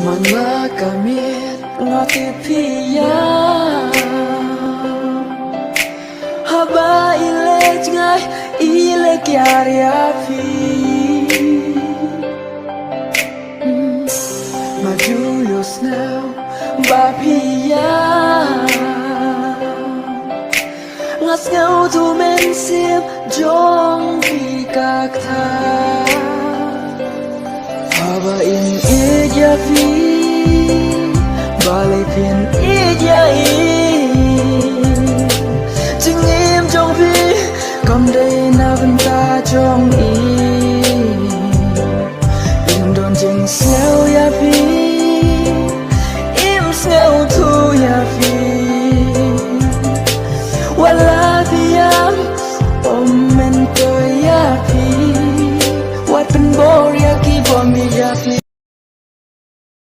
Mana kamit ngati piya Haba ilej ngay ile kiarya pi Majuyos now ba piya Ngas ngau tu men sim jong pi kak tha Haba in ija pi Balay pin ija in Ching im jong pi Kom day na vân ta jong in